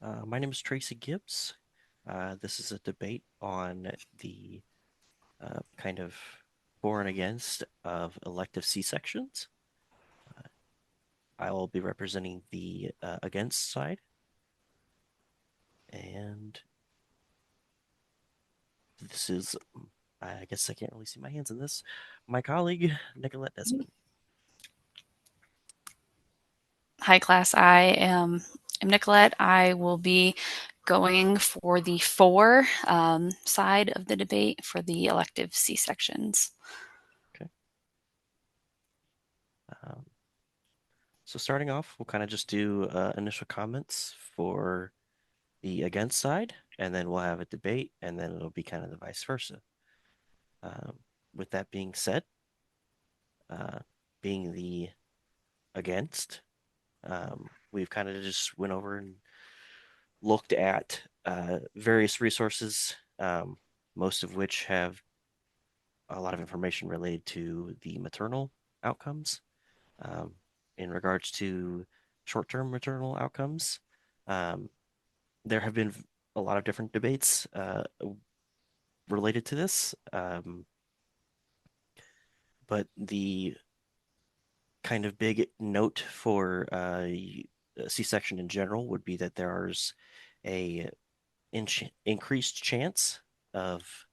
My name is Tracy Gibbs. This is a debate on the kind of for and against of elective C-sections. I will be representing the against side, and this is, I guess I can't really see my hands in this, my colleague, Nicolette Desmond. Hi, class. I am Nicolette. I will be going for the for side of the debate for the elective C sections. Okay. Um, so starting off, we'll kind of just do initial comments for the against side, and then we'll have a debate, and then it'll be kind of the vice versa. Um, with that being said, uh, being the against, we've kind of just went over and looked at various resources, most of which have a lot of information related to the maternal outcomes. Um, in regards to short-term maternal outcomes, um, there have been a lot of different debates related to this, but the kind of big note for C-section in general would be that there's a increased chance of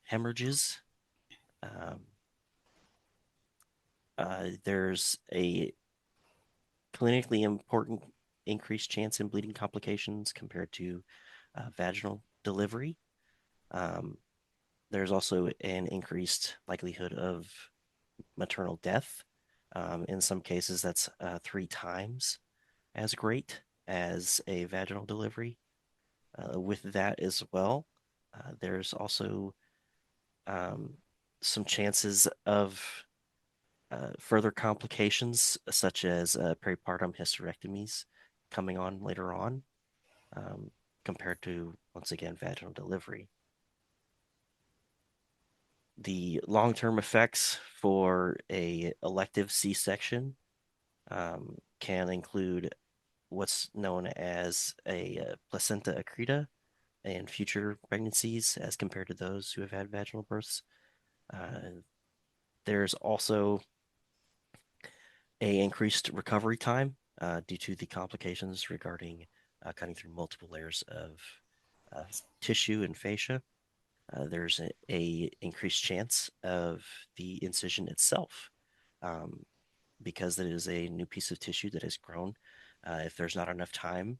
hemorrhages. Um, there's a clinically important increased chance in bleeding complications compared to vaginal delivery. Um, there's also an increased likelihood of maternal death. In some cases, that's 3 times as great as a vaginal delivery. With that as well, there's also um, some chances of further complications, such as peripartum hysterectomies coming on later on, um, compared to, once again, vaginal delivery. The long-term effects for a elective C-section can include what's known as a placenta accreta in future pregnancies as compared to those who have had vaginal births. Uh, there's also a increased recovery time due to the complications regarding cutting through multiple layers of uh, tissue and fascia. There's a increased chance of the incision itself um, because it is a new piece of tissue that has grown. If there's not enough time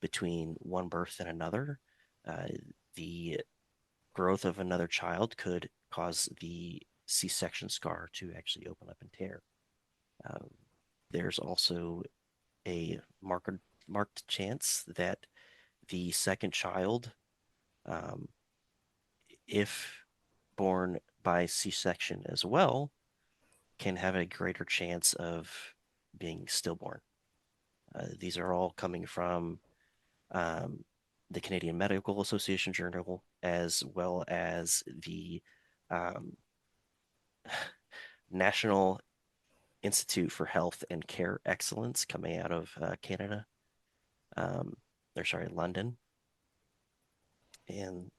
between one birth and another, uh, the growth of another child could cause the C-section scar to actually open up and tear. Um, there's also a marked chance that the second child, um, if born by C-section as well, can have a greater chance of being stillborn. These are all coming from um, the Canadian Medical Association Journal, as well as the um, National Institute for Health and Care Excellence coming out of Canada. Or sorry, London. And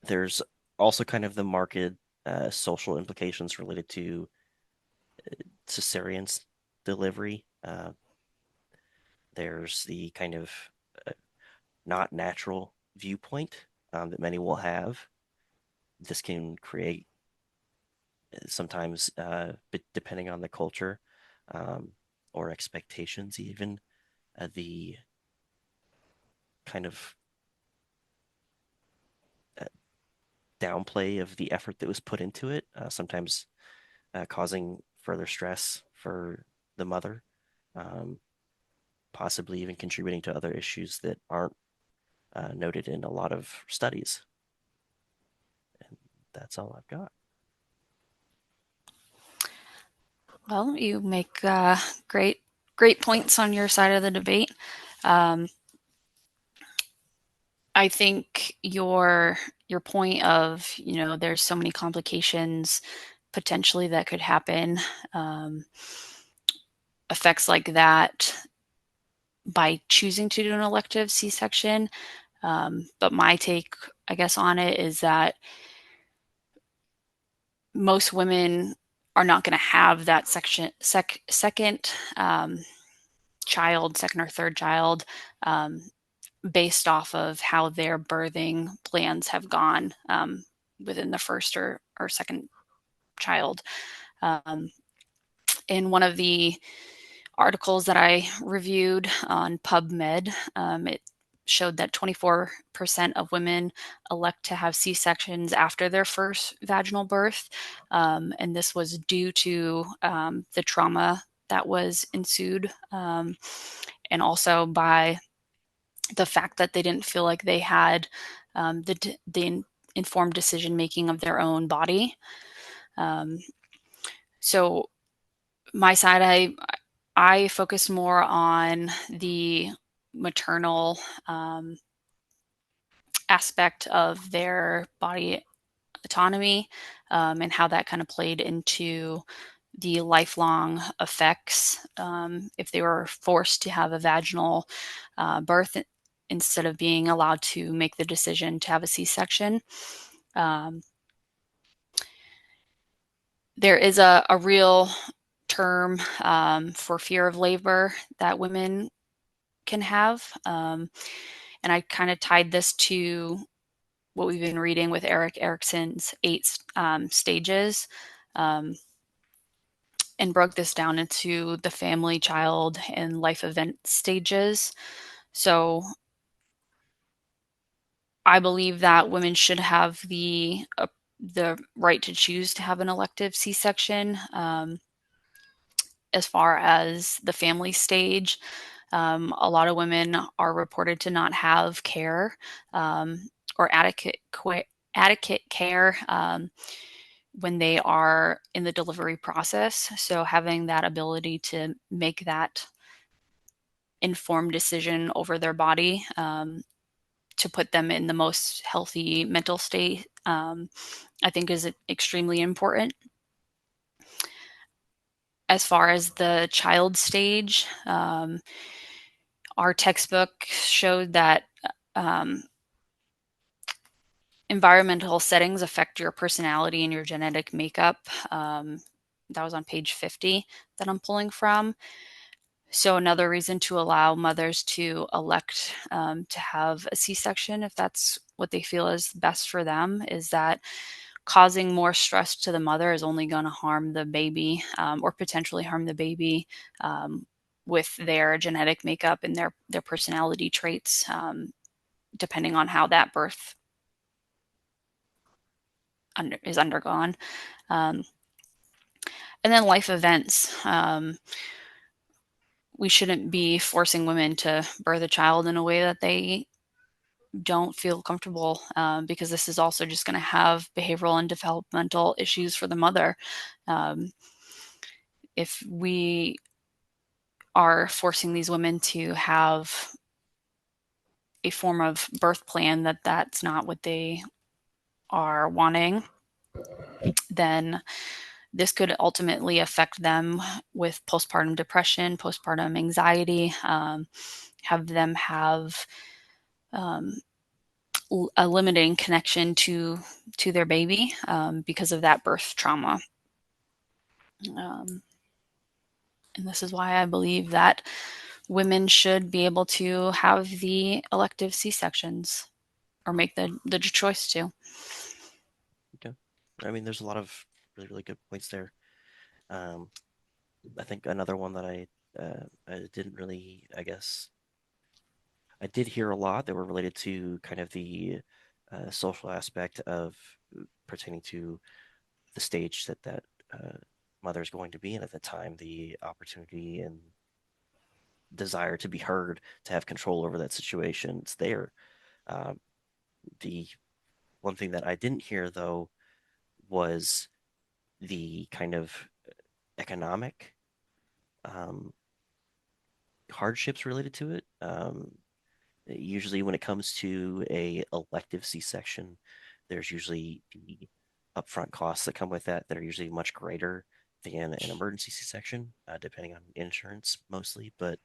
there's also kind of the market social implications related to cesarean delivery. There's the kind of uh, not natural viewpoint that many will have. This can create sometimes, depending on the culture um, or expectations, even the kind of uh, downplay of the effort that was put into it, sometimes causing further stress for the mother, um, possibly even contributing to other issues that aren't noted in a lot of studies. And that's all I've got. Well, you make great points on your side of the debate. Um, I think your point of there's so many complications potentially that could happen, effects like that by choosing to do an elective C-section. But my take, I guess, on it is that most women are not going to have that second child, second or third child, um, based off of how their birthing plans have gone within the first or second child. Um, in one of the articles that I reviewed on PubMed, it showed that 24% of women elect to have C-sections after their first vaginal birth. And this was due to the trauma that was ensued, and also by the fact that they didn't feel like they had the informed decision making of their own body. Um, so my side, I focus more on the maternal aspect of their body autonomy, and how that kind of played into the lifelong effects if they were forced to have a vaginal birth instead of being allowed to make the decision to have a C-section. Um, there is a real term for fear of labor that women can have. And I kind of tied this to what we've been reading with Eric Erickson's 8 stages, um, and broke this down into the family, child, and life event stages. So I believe that women should have the right to choose to have an elective C-section. As far as the family stage, a lot of women are reported to not have care, or adequate care when they are in the delivery process. So having that ability to make that informed decision over their body, to put them in the most healthy mental state, I think is extremely important. As far as the child stage, our textbook showed that um, environmental settings affect your personality and your genetic makeup. That was on page 50 that I'm pulling from. So another reason to allow mothers to elect to have a C-section, if that's what they feel is best for them, is that causing more stress to the mother is only going to harm the baby, or potentially harm the baby with their genetic makeup and their personality traits, depending on how that birth is undergone. Um, and then life events. We shouldn't be forcing women to birth a child in a way that they don't feel comfortable, because this is also just going to have behavioral and developmental issues for the mother. Um, if we are forcing these women to have a form of birth plan that's not what they are wanting, then this could ultimately affect them with postpartum depression, postpartum anxiety, have them have um, a limiting connection to their baby, because of that birth trauma. Um, and this is why I believe that women should be able to have the elective C-sections or make the choice to. Okay. I mean, there's a lot of really, really good points there. Um, I think another one that I didn't really, I guess, I did hear a lot that were related to kind of the social aspect of pertaining to the stage that uh, mother is going to be in at the time, the opportunity and desire to be heard, to have control over that situation. It's there. Um, the one thing that I didn't hear though was the kind of economic um, hardships related to it. Usually, when it comes to a elective C-section, there's usually the upfront costs that come with that that are usually much greater than an emergency C-section, depending on insurance mostly. But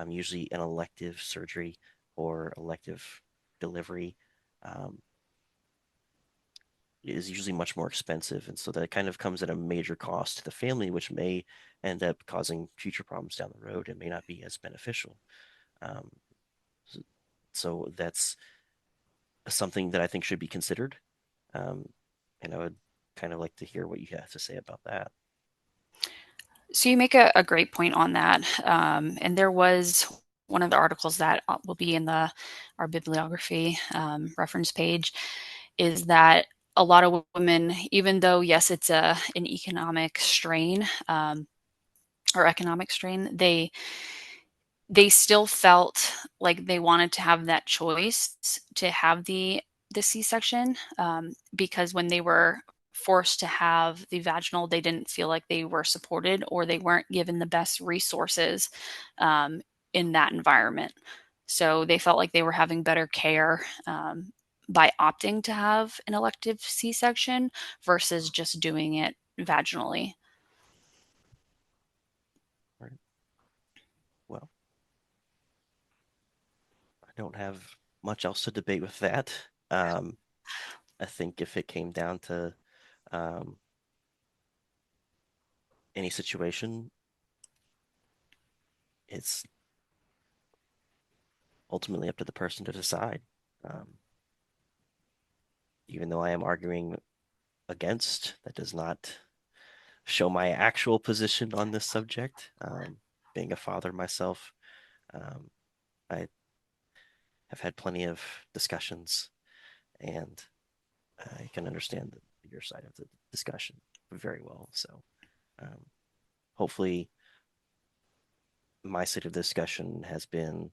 usually an elective surgery or elective delivery um, is usually much more expensive. And so that kind of comes at a major cost to the family, which may end up causing future problems down the road and may not be as beneficial. Um, so that's something that I think should be considered. Um, and I would kind of like to hear what you have to say about that. So you make a great point on that. And there was one of the articles that will be in the our bibliography reference page is that a lot of women, even though yes, it's an economic strain or economic strain, they still felt like they wanted to have that choice to have the C-section because when they were forced to have the vaginal, they didn't feel like they were supported or they weren't given the best resources um, in that environment. So they felt like they were having better care by opting to have an elective C-section versus just doing it vaginally. Right. Well, I don't have much else to debate with that. Um, I think if it came down to um, any situation, it's ultimately up to the person to decide. Um, Even though I am arguing against, that does not show my actual position on this subject. Being a father myself, um, I have had plenty of discussions, and I can understand your side of the discussion very well. So, um, hopefully, my side of the discussion has been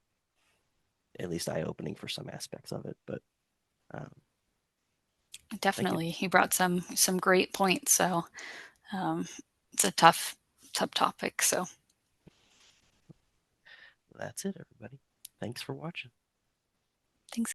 at least eye-opening for some aspects of it. But um, thank you. Definitely, he brought some great points. So um, it's a tough topic. So That's it, everybody. Thanks for watching.